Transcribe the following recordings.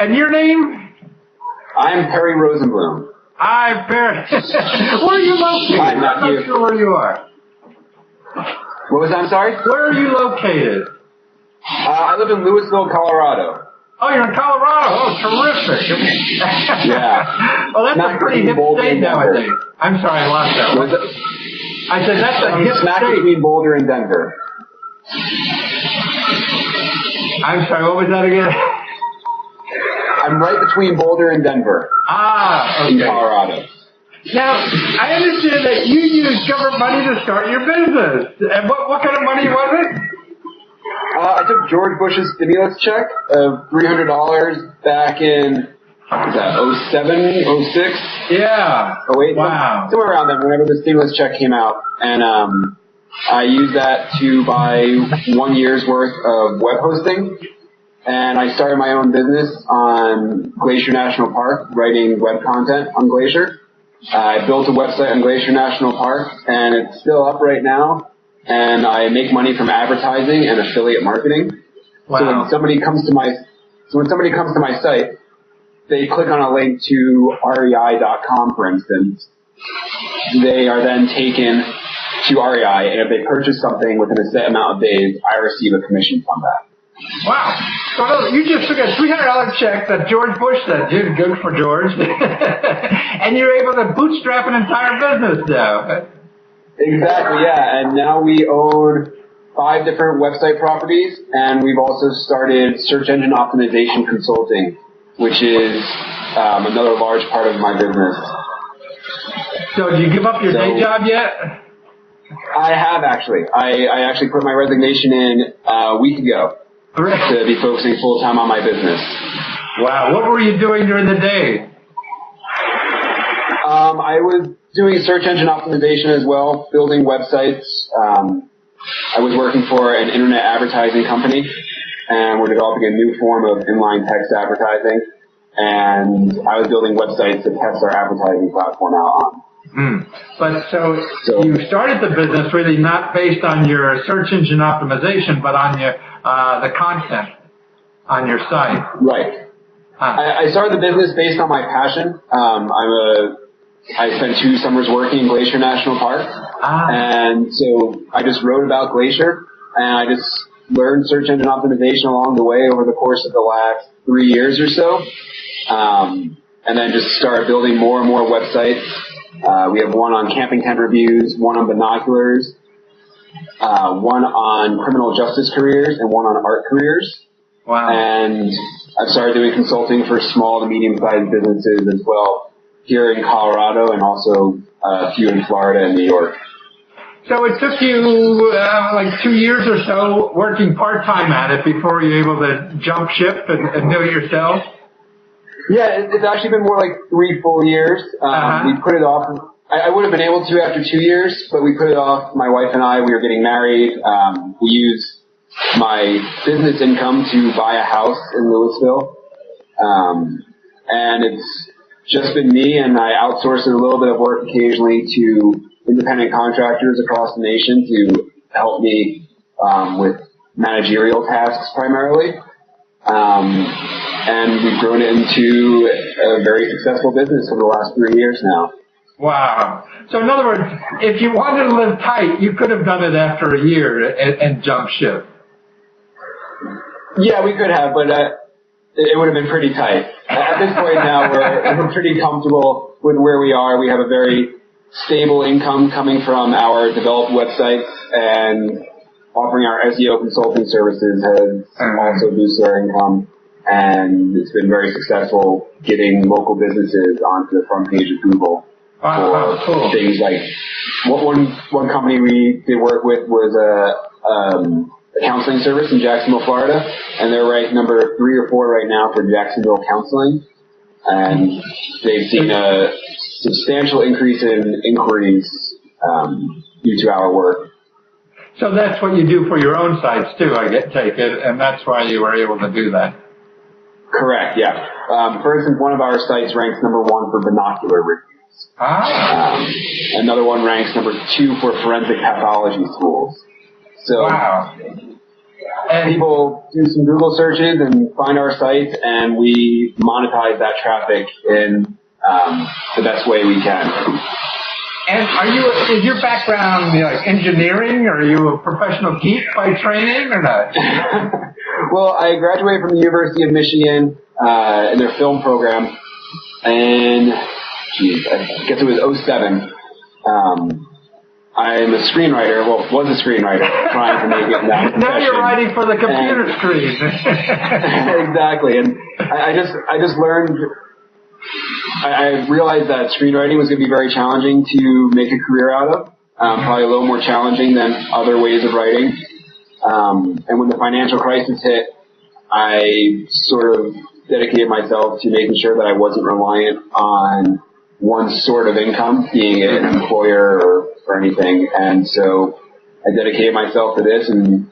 And your name? I'm Perry Rosenblum. Hi, Perry. Where are you located? Hi, I'm not sure where you are. What was that? I'm sorry? Where are you located? I live in Louisville, Colorado. Oh, you're in Colorado. Oh, terrific. Yeah. Well, that's a pretty hip state nowadays. I'm sorry, I lost that one. I said that's a hip smack state. between Boulder and Denver. I'm sorry, what was that again? I'm right between Boulder and Denver. Ah, okay. In Colorado. Now, I understand that you used government money to start your business. And what kind of money was it? I took George Bush's stimulus check of $300 back in, what was that, 07, 06? Yeah. 08? Wow. Somewhere around then, whenever the stimulus check came out. And I used that to buy 1 year's worth of web hosting. And I started my own business on Glacier National Park, writing web content on Glacier. I built a website on Glacier National Park, and it's still up right now. And I make money from advertising and affiliate marketing. Wow. So when somebody comes to my site, they click on a link to rei.com, for instance. They are then taken to REI, and if they purchase something within a set amount of days, I receive a commission from that. Wow. So you just took a $300 check that George Bush sent you, good for George, and you're able to bootstrap an entire business now. Exactly, yeah. And now we own 5 different website properties, and we've also started search engine optimization consulting, which is another large part of my business. So did you give up your day job yet? I have actually. I actually put my resignation in a week ago to be focusing full-time on my business. Wow. What were you doing during the day? I was doing search engine optimization as well, building websites. I was working for an internet advertising company, and we're developing a new form of inline text advertising. And I was building websites to test our advertising platform out on. But so you started the business really not based on your search engine optimization, but on your the content on your site. Right. I started the business based on my passion. I spent 2 summers working in Glacier National Park, and so I just wrote about Glacier, and I just learned search engine optimization along the way over the course of the last 3 years or so, and then just started building more and more websites. We have one on camping tent reviews, one on binoculars, one on criminal justice careers, and one on art careers. Wow. And I've started doing consulting for small to medium-sized businesses as well here in Colorado and also a few in Florida and New York. So it took you like 2 years or so working part-time at it before you were able to jump ship and do it yourself? Yeah, it's actually been more like 3 full years. We put it off. I would have been able to after 2 years, but we put it off. My wife and I, we were getting married. We used my business income to buy a house in Louisville. And it's just been me, and I outsourced a little bit of work occasionally to independent contractors across the nation to help me with managerial tasks primarily. And we've grown it into a very successful business for the last 3 years now. Wow. So in other words, if you wanted to live tight, you could have done it after a year and jump ship. Yeah, we could have, but it would have been pretty tight. At this point now, we're pretty comfortable with where we are. We have a very stable income coming from our developed websites, and offering our SEO consulting services has also boosted our income. And it's been very successful getting local businesses onto the front page of Google. Cool. Things like one company we did work with was a counseling service in Jacksonville, Florida, and they're ranked number 3 or 4 right now for Jacksonville counseling, and they've seen a substantial increase in inquiries due to our work. So that's what you do for your own sites too, take it, and that's why you were able to do that. Correct, yeah. For instance, one of our sites ranks number 1 for binocular reviews. Another one ranks number 2 for forensic pathology tools. So, wow. people do some Google searches and find our site, and we monetize that traffic in the best way we can. And is your background like engineering, or are you a professional geek by training, or not? Well, I graduated from the University of Michigan in their film program, and I guess it was 2007. I'm a screenwriter. Well, was a screenwriter, trying to make it that profession. Now you're writing for the computer screen. Exactly, and I just learned. I realized that screenwriting was going to be very challenging to make a career out of. Probably a little more challenging than other ways of writing. And when the financial crisis hit, I sort of dedicated myself to making sure that I wasn't reliant on one sort of income, being it an employer or anything. And so I dedicated myself to this, and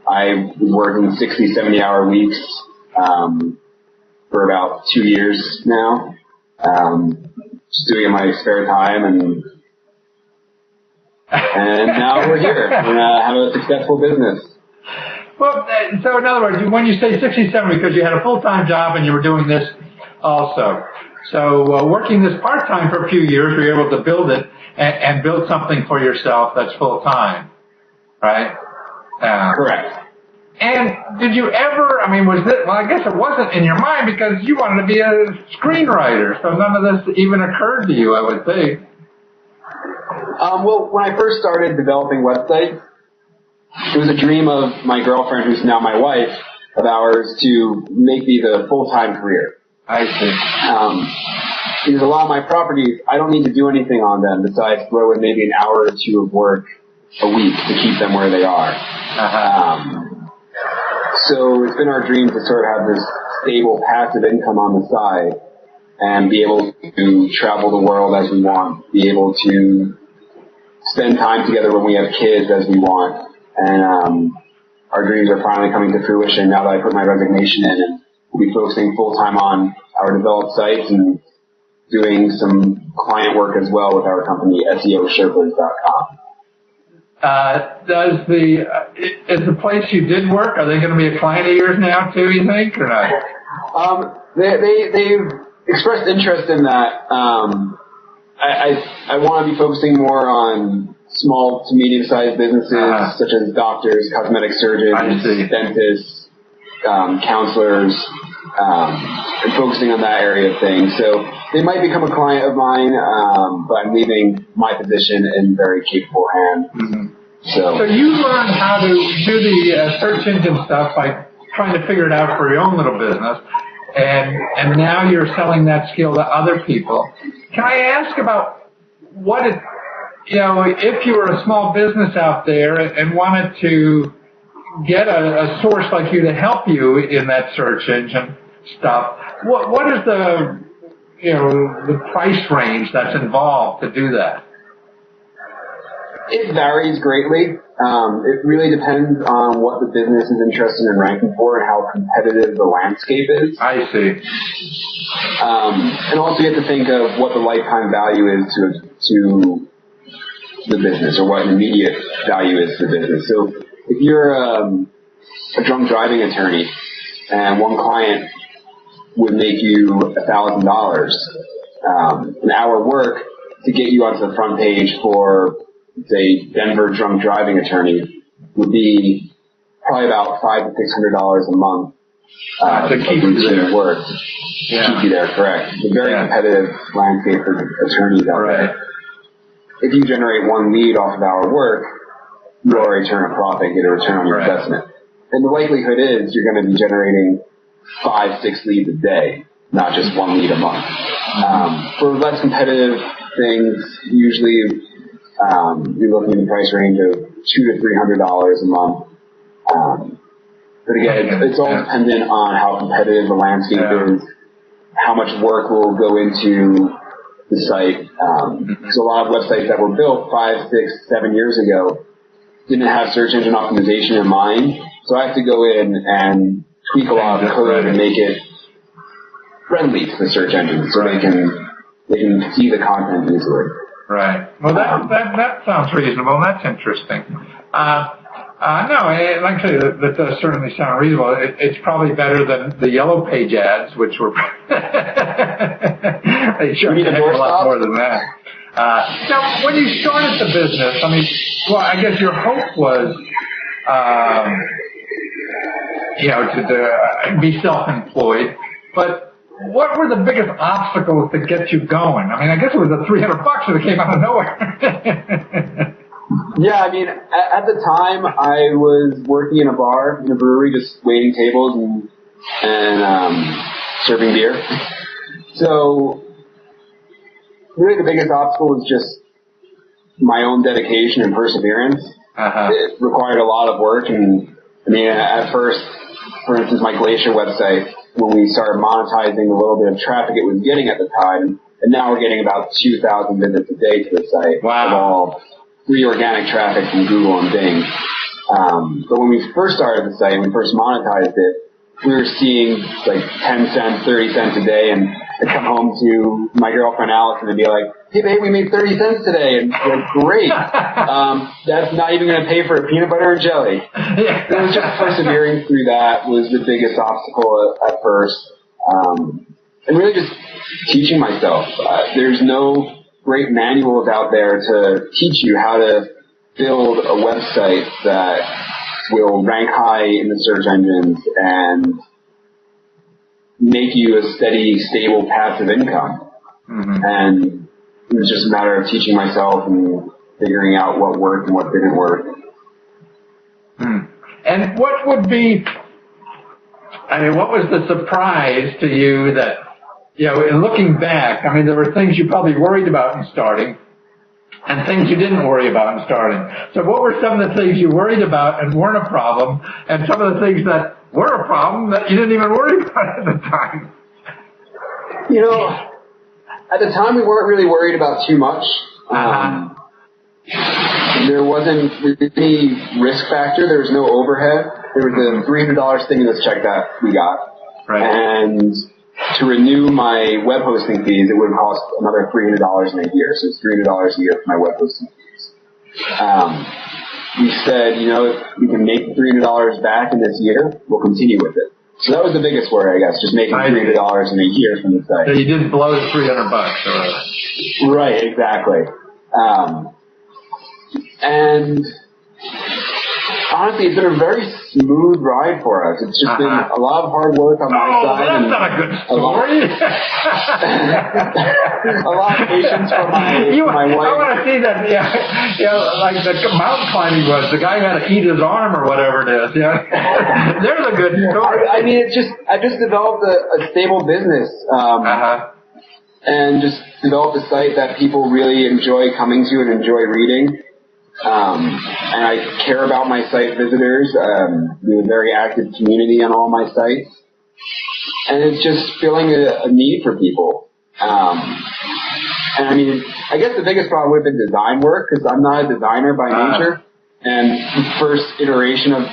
I was working 60, 70-hour weeks for about 2 years now, just doing it in my spare time, and now we're here and have a successful business. Well, so in other words, when you say 67, because you had a full-time job and you were doing this also. So working this part-time for a few years, you were able to build it and build something for yourself that's full-time, right? Correct. And did you ever, well, I guess it wasn't in your mind because you wanted to be a screenwriter, so none of this even occurred to you, I would think. Well, when I first started developing websites, it was a dream of my girlfriend, who's now my wife, of ours, to make me the full-time career. I see. Because a lot of my properties, I don't need to do anything on them besides throw in maybe an hour or two of work a week to keep them where they are. So it's been our dream to sort of have this stable passive income on the side and be able to travel the world as we want, be able to spend time together when we have kids as we want. And our dreams are finally coming to fruition now that I put my resignation in, and we'll be focusing full-time on our developed sites and doing some client work as well with our company, SEOsherpas.com. Is the place you did work, are they going to be a client of yours now too, you think, or not? They've expressed interest in that. I want to be focusing more on small to medium-sized businesses such as doctors, cosmetic surgeons, dentists, counselors, and focusing on that area of things. So they might become a client of mine, but I'm leaving my position in very capable hands. Mm-hmm. So you learned how to do the search engine stuff by trying to figure it out for your own little business, and now you're selling that skill to other people. Can I ask about what it, if you were a small business out there and wanted to get a source like you to help you in that search engine stuff, what is the price range that's involved to do that? It varies greatly. It really depends on what the business is interested in ranking for and how competitive the landscape is. I see. And also you have to think of what the lifetime value is to the business, or what an immediate value is to the business. So if you're a drunk driving attorney and one client would make you $1,000, an hour work to get you onto the front page for, say, Denver drunk driving attorney would be probably about $500 to $600 a month to keep you there. Work. Keep you there, correct. It's a very competitive landscape for attorneys out there. If you generate one lead off of our work, you already turn a profit, get a return on your investment. And the likelihood is you're going to be generating 5, 6 leads a day, not just one lead a month. For less competitive things, usually you're looking in the price range of $200 to $300 a month. But again, it's all dependent on how competitive the landscape is, how much work will go into the site. Because a lot of websites that were built 5, 6, 7 years ago didn't have search engine optimization in mind. So I have to go in and tweak a lot of code and make it friendly to the search engine so they can see the content easily. Right. Well, that sounds reasonable. That's interesting. No, actually, that does certainly sound reasonable. It's probably better than the Yellow Page ads, which were they charge a lot more than that. Now, when you started the business, I mean, well, I guess your hope was, to be self-employed, but what were the biggest obstacles to get you going? I mean, I guess it was the $300 that came out of nowhere. Yeah, I mean, at the time, I was working in a bar, in a brewery, just waiting tables and serving beer. So, really the biggest obstacle was just my own dedication and perseverance. It required a lot of work, and I mean, at first, for instance, my Glacier website, when we started monetizing the little bit of traffic it was getting at the time, and now we're getting about 2,000 visits a day to the site. Wow. Of all free organic traffic from Google and Bing. But when we first started the site, when we first monetized it, we were seeing like 10 cents, 30 cents a day, and I'd come home to my girlfriend Allison and be like, hey babe, we made 30 cents today, and she's like, great. That's not even going to pay for a peanut butter and jelly. It was just persevering through that was the biggest obstacle at first. And really just teaching myself. There's no great manuals out there to teach you how to build a website that will rank high in the search engines and make you a steady, stable, passive income. And it was just a matter of teaching myself and figuring out what worked and what didn't work. And what would be, what was the surprise to you that, in looking back, I mean, there were things you probably worried about in starting and things you didn't worry about in starting. So what were some of the things you worried about and weren't a problem, and some of the things that were a problem that you didn't even worry about at the time? At the time we weren't really worried about too much. There wasn't any risk factor. There was no overhead. There was a $300 stimulus check that we got. Right. And to renew my web hosting fees, it would cost another $300 in a year. So it's $300 a year for my web hosting fees. We said, if we can make the $300 back in this year, we'll continue with it. So that was the biggest worry, I guess, just making $300 in a year from the site. So you didn't blow the $300 or Right, exactly. And honestly, it's been a very smooth ride for us. It's just been a lot of hard work on my side. That's not a good story. A lot of patience from my wife. I want to see that, like the mountain climbing was, the guy had to eat his arm or whatever it is. There's a good story. I mean, I just developed a stable business. And just developed a site that people really enjoy coming to and enjoy reading. And I care about my site visitors. We have a very active community on all my sites. And it's just filling a need for people. And I mean, I guess the biggest problem would have been design work, because I'm not a designer by nature. And the first iteration of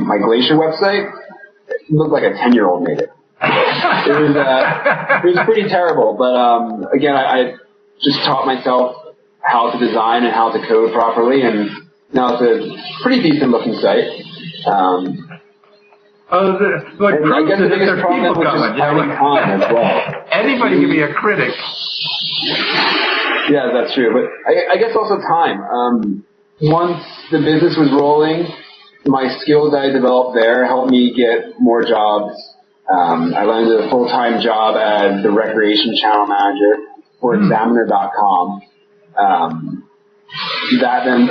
my Glacier website, it looked like a 10-year-old made it. It was pretty terrible. But again, I just taught myself how to design and how to code properly, and now it's a pretty decent looking site. I guess the biggest problem was just finding time as well. Anybody can be a critic. Yeah, that's true. But I guess also time. Once the business was rolling, my skills I developed there helped me get more jobs. I landed a full-time job as the recreation channel manager for Examiner.com. That then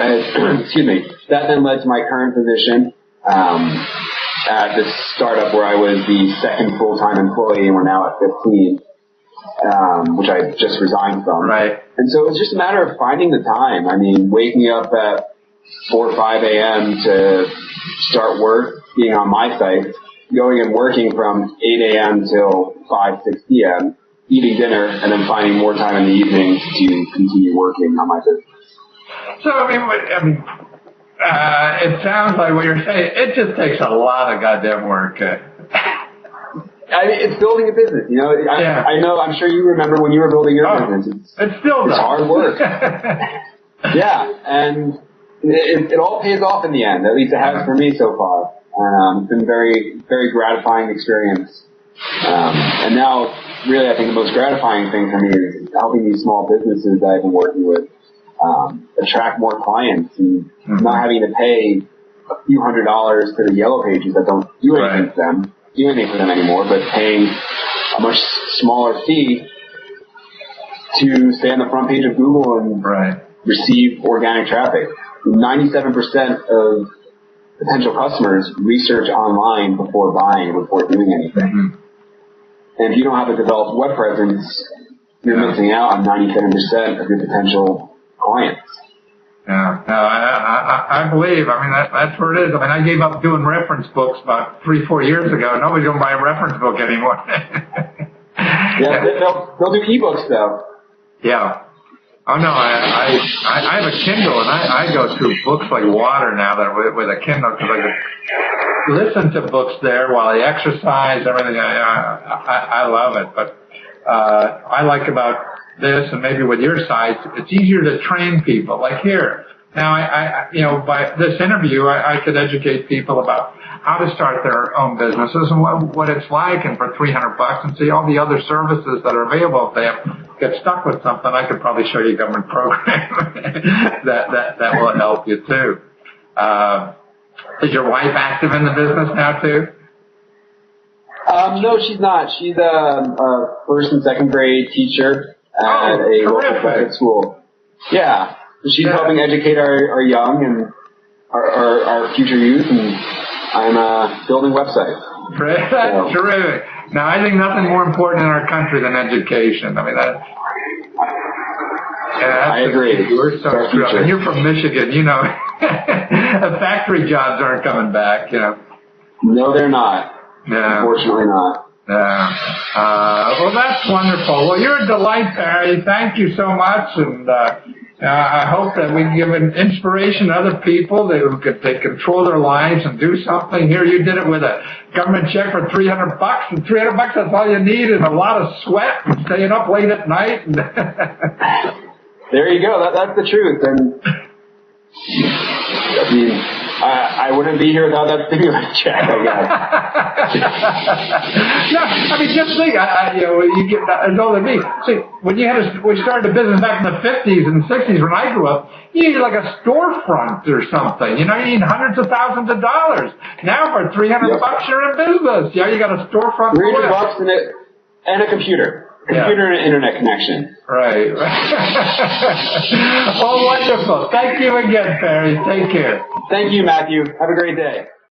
led to my current position at this startup where I was the second full-time employee, and we're now at 15, which I just resigned from. Right. And so it's just a matter of finding the time. I mean, waking up at 4 or 5 a.m. to start work, being on my site, going and working from 8 a.m. till 5, 6 p.m., eating dinner, and then finding more time in the evenings to continue working on my business. So, it sounds like what you're saying, it just takes a lot of goddamn work. It's building a business, I know, I'm sure you remember when you were building your business. It's hard work. Yeah, and it all pays off in the end. At least it has for me so far. It's been very, very gratifying experience. And now, really, I think the most gratifying thing for me is helping these small businesses that I've been working with attract more clients and not having to pay a few $100s to the yellow pages that don't do anything for them anymore, but paying a much smaller fee to stay on the front page of Google and receive organic traffic. 97% of potential customers research online before buying, before doing anything. And if you don't have a developed web presence, you're missing out on 97% of your potential clients. Yeah, no, I believe. I mean, that's where it is. I mean, I gave up doing reference books about 3-4 years ago. Nobody's going to buy a reference book anymore. Yeah, they'll do ebooks though. Yeah. Oh no, I have a Kindle and I go through books like water now that with a Kindle because I can listen to books there while I exercise, everything. I love it. But I like about this and maybe with your site, it's easier to train people. Like here, now by this interview, I could educate people about how to start their own businesses and what it's like, and for $300 and see all the other services that are available. If they get stuck with something, I could probably show you a government program that will help you too. Is your wife active in the business now too? No, she's not. She's a first and second grade teacher at a local private school. Yeah, she's helping educate our young and our future youth, and I'm building websites. That's terrific. Now, I think nothing more important in our country than education. I mean, I agree. We're so screwed. And you're from Michigan, you know. Factory jobs aren't coming back, you know. No, they're not. Yeah. Unfortunately not. Well, that's wonderful. Well, you're a delight, Barry. Thank you so much, and I hope that we can give an inspiration to other people that they control their lives and do something. Here, you did it with a government check for $300, and $300, that's all you need, and a lot of sweat and staying up late at night. And there you go. That's the truth. And I mean, I wouldn't be here without that stimulus check, I guess. Yeah, I mean, just think, you get as old as me. See, when we started a business back in the 50s and 60s when I grew up, you needed like a storefront or something. You know, you need hundreds of thousands of dollars. Now for $300, you're in business. Yeah, you got a storefront. $300 and a computer. Computer and internet connection. Right. Well, wonderful. Thank you again, Barry. Take care. Thank you, Matthew. Have a great day.